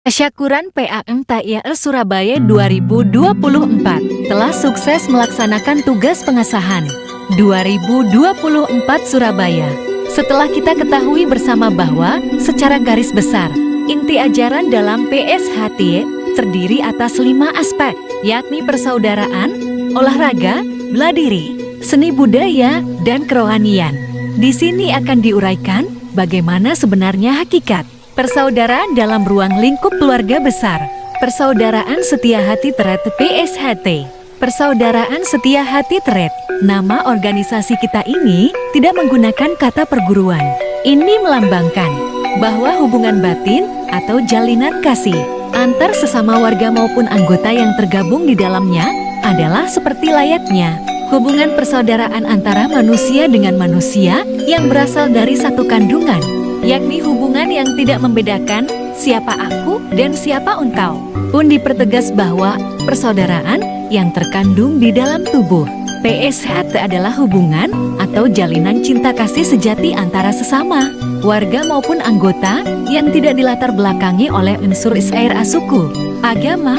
Tasyakuran PAM TAIR Surabaya 2024 telah sukses melaksanakan tugas pengesahan 2024 Surabaya. Setelah kita ketahui bersama bahwa secara garis besar, inti ajaran dalam PSHT terdiri atas 5 aspek, yakni persaudaraan, olahraga, bela diri, seni budaya, dan kerohanian. Di sini akan diuraikan bagaimana sebenarnya hakikat persaudaraan dalam ruang lingkup keluarga besar. Persaudaraan Setia Hati Teret PSHT. Persaudaraan Setia Hati Teret, nama organisasi kita ini tidak menggunakan kata perguruan. Ini melambangkan bahwa hubungan batin atau jalinan kasih antar sesama warga maupun anggota yang tergabung di dalamnya adalah seperti layaknya hubungan persaudaraan antara manusia dengan manusia yang berasal dari satu kandungan, yakni hubungan yang tidak membedakan siapa aku dan siapa engkau. Pun dipertegas bahwa persaudaraan yang terkandung di dalam tubuh PSHT adalah hubungan atau jalinan cinta kasih sejati antara sesama, warga maupun anggota yang tidak dilatar belakangi oleh unsur isyair suku, agama,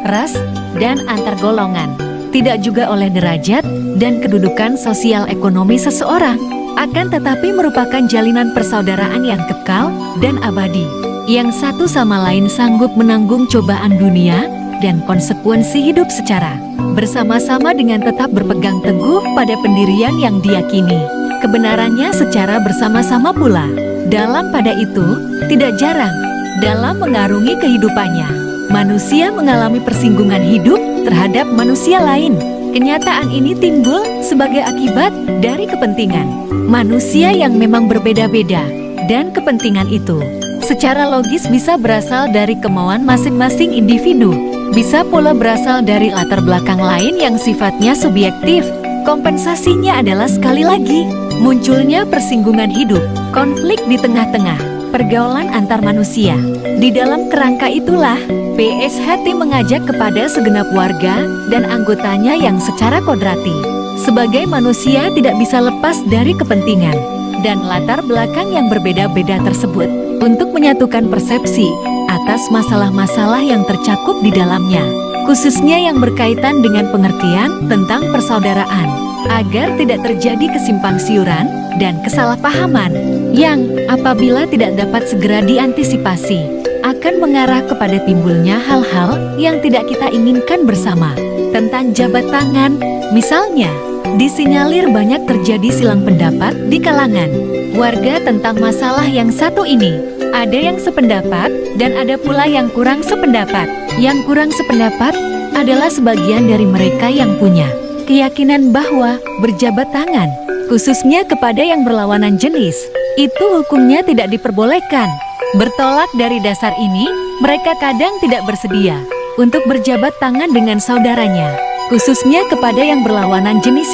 ras, dan antar golongan. Tidak juga oleh derajat dan kedudukan sosial ekonomi seseorang, akan tetapi merupakan jalinan persaudaraan yang kekal dan abadi, yang satu sama lain sanggup menanggung cobaan dunia dan konsekuensi hidup secara bersama-sama dengan tetap berpegang teguh pada pendirian yang diyakini, kebenarannya secara bersama-sama pula. Dalam pada itu, tidak jarang dalam mengarungi kehidupannya, manusia mengalami persinggungan hidup terhadap manusia lain. Kenyataan ini timbul sebagai akibat dari kepentingan manusia yang memang berbeda-beda, dan kepentingan itu secara logis bisa berasal dari kemauan masing-masing individu, bisa pula berasal dari latar belakang lain yang sifatnya subjektif. Kompensasinya adalah sekali lagi munculnya persinggungan hidup, konflik di tengah-tengah pergaulan antar manusia. Di dalam kerangka itulah PSHT mengajak kepada segenap warga dan anggotanya yang secara kodrati sebagai manusia tidak bisa lepas dari kepentingan dan latar belakang yang berbeda-beda tersebut untuk menyatukan persepsi atas masalah-masalah yang tercakup di dalamnya, khususnya yang berkaitan dengan pengertian tentang persaudaraan, agar tidak terjadi kesimpang siuran dan kesalahpahaman yang apabila tidak dapat segera diantisipasi akan mengarah kepada timbulnya hal-hal yang tidak kita inginkan bersama. Tentang jabat tangan, misalnya, disinyalir banyak terjadi silang pendapat di kalangan warga tentang masalah yang satu ini. Ada yang sependapat dan ada pula yang kurang sependapat. Yang kurang sependapat adalah sebagian dari mereka yang punya keyakinan bahwa berjabat tangan, khususnya kepada yang berlawanan jenis, itu hukumnya tidak diperbolehkan. Bertolak dari dasar ini, mereka kadang tidak bersedia untuk berjabat tangan dengan saudaranya, khususnya kepada yang berlawanan jenis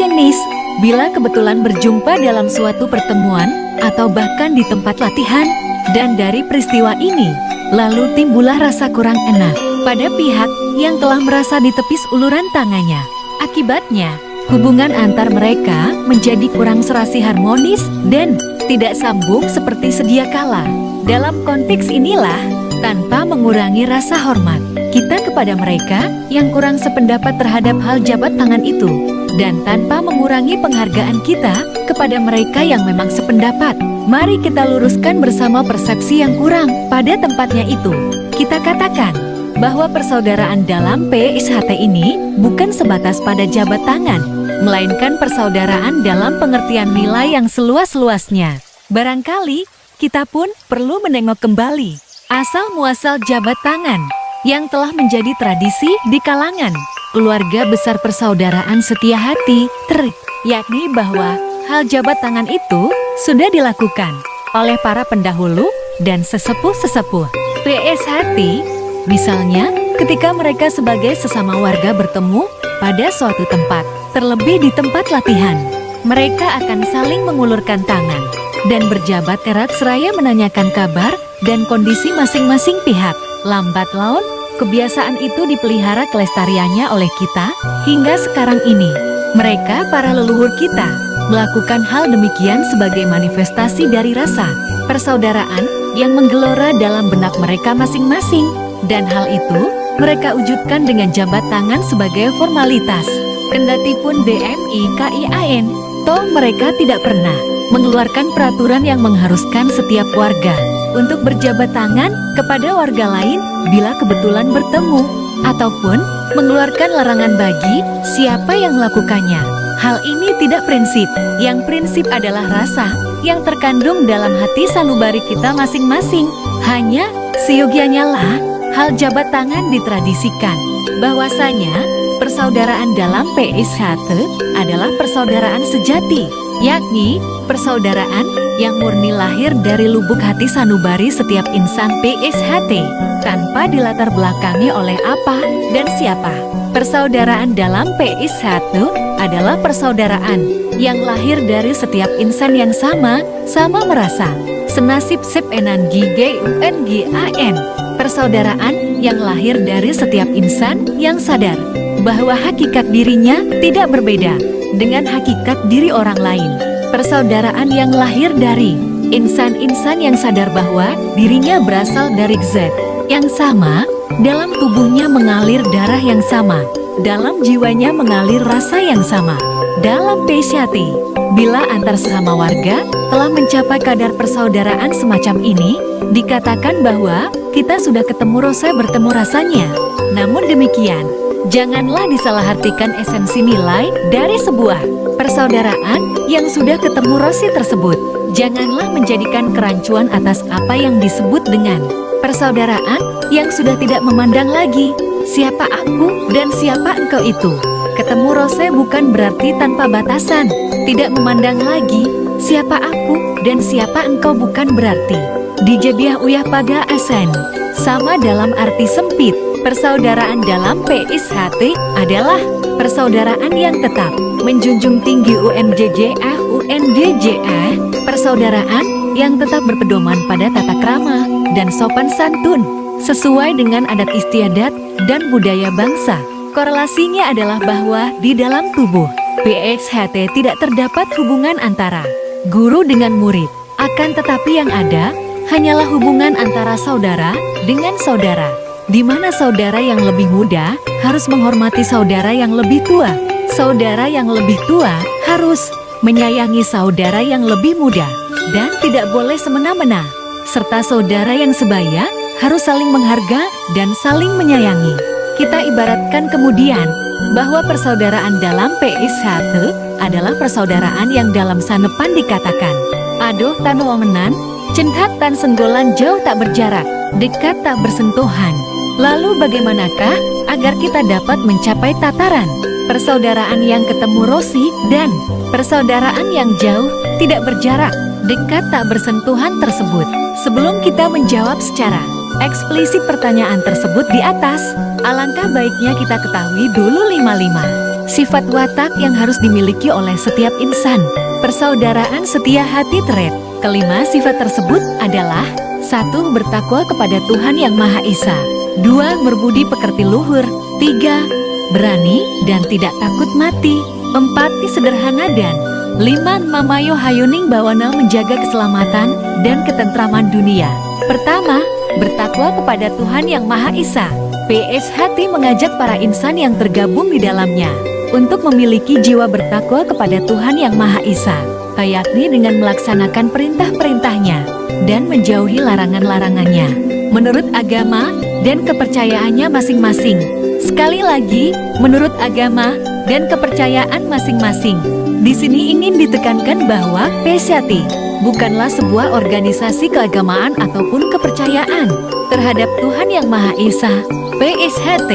bila kebetulan berjumpa dalam suatu pertemuan atau bahkan di tempat latihan. Dan dari peristiwa ini, lalu timbullah rasa kurang enak pada pihak yang telah merasa ditepis uluran tangannya. Akibatnya, hubungan antar mereka menjadi kurang serasi harmonis dan tidak sambung seperti sedia kala. Dalam konteks inilah, tanpa mengurangi rasa hormat kita kepada mereka yang kurang sependapat terhadap hal jabat tangan itu, dan tanpa mengurangi penghargaan kita kepada mereka yang memang sependapat, mari kita luruskan bersama persepsi yang kurang pada tempatnya itu. Kita katakan bahwa persaudaraan dalam PSHT ini bukan sebatas pada jabat tangan, melainkan persaudaraan dalam pengertian nilai yang seluas-luasnya. Barangkali kita pun perlu menengok kembali asal-muasal jabat tangan yang telah menjadi tradisi di kalangan keluarga besar persaudaraan Setia Hati Teret, yakni bahwa hal jabat tangan itu sudah dilakukan oleh para pendahulu dan sesepuh-sesepuh PSHT. Misalnya, ketika mereka sebagai sesama warga bertemu pada suatu tempat, terlebih di tempat latihan, mereka akan saling mengulurkan tangan dan berjabat erat seraya menanyakan kabar dan kondisi masing-masing pihak. Lambat laun, kebiasaan itu dipelihara kelestariannya oleh kita hingga sekarang ini. Mereka, para leluhur kita, melakukan hal demikian sebagai manifestasi dari rasa persaudaraan yang menggelora dalam benak mereka masing-masing. Dan hal itu mereka wujudkan dengan jabat tangan sebagai formalitas. Kendati pun DMI KIAN, toh mereka tidak pernah mengeluarkan peraturan yang mengharuskan setiap warga untuk berjabat tangan kepada warga lain bila kebetulan bertemu, ataupun mengeluarkan larangan bagi siapa yang melakukannya. Hal ini tidak prinsip. Yang prinsip adalah rasa yang terkandung dalam hati sanubari kita masing-masing. Hanya seyogianya lah hal jabat tangan ditradisikan. Bahwasanya persaudaraan dalam PSHT adalah persaudaraan sejati, yakni persaudaraan yang murni lahir dari lubuk hati sanubari setiap insan PSHT, tanpa dilatar belakangi oleh apa dan siapa. Persaudaraan dalam PSHT adalah persaudaraan yang lahir dari setiap insan yang sama merasa senasib sip enan GUNGAN. Persaudaraan yang lahir dari setiap insan yang sadar bahwa hakikat dirinya tidak berbeda dengan hakikat diri orang lain. Persaudaraan yang lahir dari insan-insan yang sadar bahwa dirinya berasal dari zat yang sama, dalam tubuhnya mengalir darah yang sama, dalam jiwanya mengalir rasa yang sama. Dalam PSHT, bila antar sesama warga telah mencapai kadar persaudaraan semacam ini, dikatakan bahwa kita sudah ketemu rasa bertemu rasanya. Namun demikian, janganlah disalahartikan esensi nilai dari sebuah persaudaraan yang sudah ketemu rasi tersebut. Janganlah menjadikan kerancuan atas apa yang disebut dengan persaudaraan yang sudah tidak memandang lagi siapa aku dan siapa engkau itu. Ketemu rose bukan berarti tanpa batasan. Tidak memandang lagi siapa aku dan siapa engkau bukan berarti dijebiah uyah pada asen. Sama dalam arti sempit, persaudaraan dalam PSHT adalah persaudaraan yang tetap menjunjung tinggi UNJJA, persaudaraan yang tetap berpedoman pada tata krama dan sopan santun sesuai dengan adat istiadat dan budaya bangsa. Korelasinya adalah bahwa di dalam tubuh PSHT tidak terdapat hubungan antara guru dengan murid, akan tetapi yang ada hanyalah hubungan antara saudara dengan saudara, di mana saudara yang lebih muda harus menghormati saudara yang lebih tua. Saudara yang lebih tua harus menyayangi saudara yang lebih muda dan tidak boleh semena-mena. Serta saudara yang sebaya harus saling menghargai dan saling menyayangi. Kita ibaratkan kemudian bahwa persaudaraan dalam PSHT adalah persaudaraan yang dalam sanepan dikatakan, aduh tan womenan, centhat tan senggolan jauh tak berjarak, dekat tak bersentuhan. Lalu bagaimanakah agar kita dapat mencapai tataran persaudaraan yang ketemu rosi dan persaudaraan yang jauh tidak berjarak, dekat tak bersentuhan tersebut? Sebelum kita menjawab secara eksplisit pertanyaan tersebut di atas, alangkah baiknya kita ketahui dulu 5 sifat watak yang harus dimiliki oleh setiap insan. Persaudaraan setia hati teret. Kelima sifat tersebut adalah 1. Bertakwa kepada Tuhan Yang Maha Esa. 2. Berbudi pekerti luhur. 3. Berani dan tidak takut mati. 4. Sederhana dan 5. Mamayo hayuning bawana menjaga keselamatan dan ketentraman dunia. Pertama, bertakwa kepada Tuhan Yang Maha Esa. PSHT mengajak para insan yang tergabung di dalamnya untuk memiliki jiwa bertakwa kepada Tuhan Yang Maha Esa, yakni dengan melaksanakan perintah-perintahnya dan menjauhi larangan-larangannya menurut agama dan kepercayaannya masing-masing. Sekali lagi, menurut agama dan kepercayaan masing-masing. Di sini ingin ditekankan bahwa PSHT bukanlah sebuah organisasi keagamaan ataupun kepercayaan terhadap Tuhan Yang Maha Esa. PSHT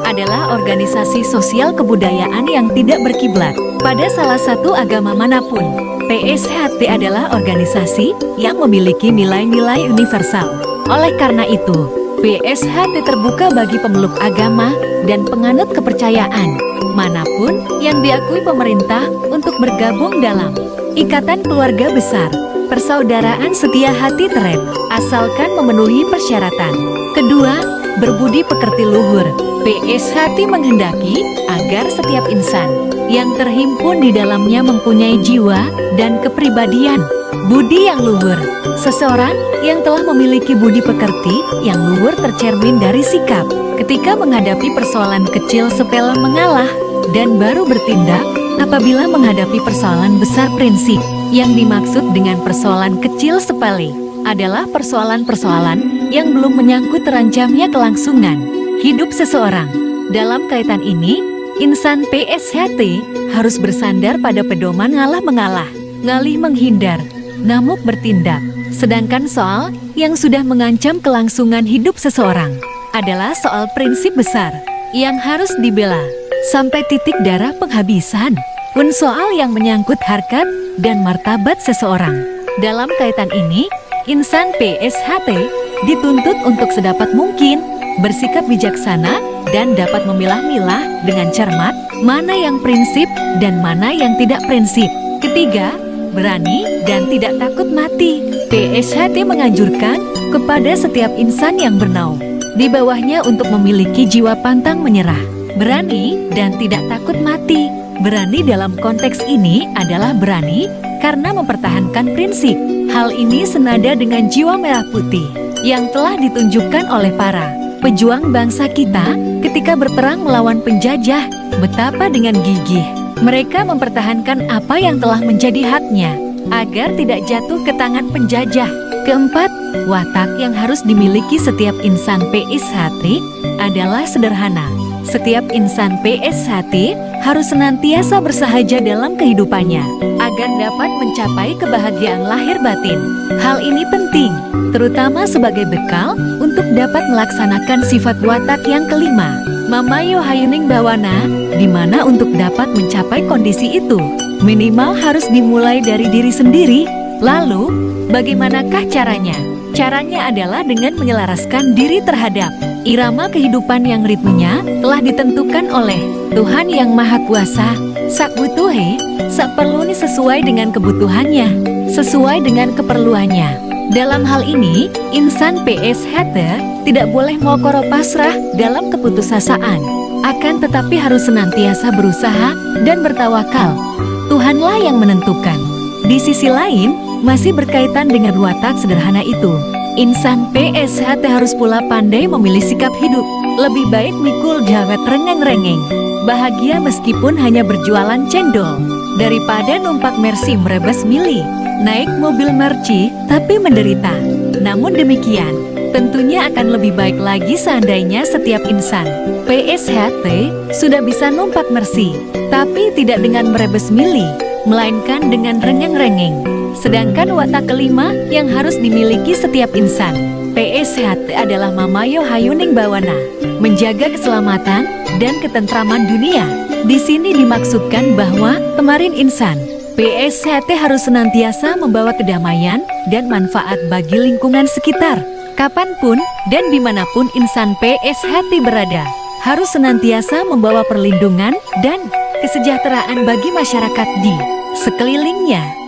adalah organisasi sosial kebudayaan yang tidak berkiblat pada salah satu agama manapun. PSHT adalah organisasi yang memiliki nilai-nilai universal. Oleh karena itu, PSHT terbuka bagi pemeluk agama dan penganut kepercayaan manapun yang diakui pemerintah untuk bergabung dalam ikatan keluarga besar persaudaraan setia hati teret, asalkan memenuhi persyaratan. Kedua, berbudi pekerti luhur. PSHT menghendaki agar setiap insan yang terhimpun di dalamnya mempunyai jiwa dan kepribadian Budi yang luhur. Seseorang yang telah memiliki budi pekerti yang luhur tercermin dari sikap ketika menghadapi persoalan kecil sepele mengalah dan baru bertindak apabila menghadapi persoalan besar prinsip. Yang dimaksud dengan persoalan kecil sepele adalah persoalan-persoalan yang belum menyangkut terancamnya kelangsungan hidup seseorang. Dalam kaitan ini, insan PSHT harus bersandar pada pedoman ngalah mengalah, ngalih menghindar, namuk bertindak. Sedangkan soal yang sudah mengancam kelangsungan hidup seseorang adalah soal prinsip besar yang harus dibela sampai titik darah penghabisan. Pun soal yang menyangkut harkat dan martabat seseorang. Dalam kaitan ini, insan PSHT dituntut untuk sedapat mungkin bersikap bijaksana dan dapat memilah-milah dengan cermat mana yang prinsip dan mana yang tidak prinsip. Ketiga, berani dan tidak takut mati. PSHT menganjurkan kepada setiap insan yang bernaung di bawahnya untuk memiliki jiwa pantang menyerah, berani dan tidak takut mati. Berani dalam konteks ini adalah berani karena mempertahankan prinsip. Hal ini senada dengan jiwa merah putih yang telah ditunjukkan oleh para pejuang bangsa kita ketika berperang melawan penjajah. Betapa dengan gigih mereka mempertahankan apa yang telah menjadi haknya agar tidak jatuh ke tangan penjajah. Keempat, watak yang harus dimiliki setiap insan PSHT adalah sederhana. Setiap insan PSHT harus senantiasa bersahaja dalam kehidupannya agar dapat mencapai kebahagiaan lahir batin. Hal ini penting, terutama sebagai bekal untuk dapat melaksanakan sifat watak yang kelima, Mamayo Hayuning Bawana, di mana untuk dapat mencapai kondisi itu, minimal harus dimulai dari diri sendiri. Lalu, bagaimanakah caranya? Caranya adalah dengan menyelaraskan diri terhadap irama kehidupan yang ritmenya telah ditentukan oleh Tuhan Yang Maha Kuasa. Sak butuhe, sak perluni sesuai dengan kebutuhannya, sesuai dengan keperluannya. Dalam hal ini, insan PSHT tidak boleh mokoro pasrah dalam keputusasaan, akan tetapi harus senantiasa berusaha dan bertawakal. Tuhanlah yang menentukan. Di sisi lain, masih berkaitan dengan watak sederhana itu, insan PSHT harus pula pandai memilih sikap hidup. Lebih baik mikul jawet rengeng-rengeng, bahagia meskipun hanya berjualan cendol, daripada numpak Mercy merebes mili, naik mobil Mercy tapi menderita. Namun demikian, tentunya akan lebih baik lagi seandainya setiap insan PSHT sudah bisa numpak Mercy, tapi tidak dengan merebes mili, melainkan dengan rengeng-rengeng. Sedangkan watak kelima yang harus dimiliki setiap insan PSHT adalah Mamayo Hayuning Bawana, menjaga keselamatan dan ketentraman dunia. Di sini dimaksudkan bahwa kemarin insan PSHT harus senantiasa membawa kedamaian dan manfaat bagi lingkungan sekitar. Kapanpun dan dimanapun insan PSHT berada, harus senantiasa membawa perlindungan dan kesejahteraan bagi masyarakat di sekelilingnya.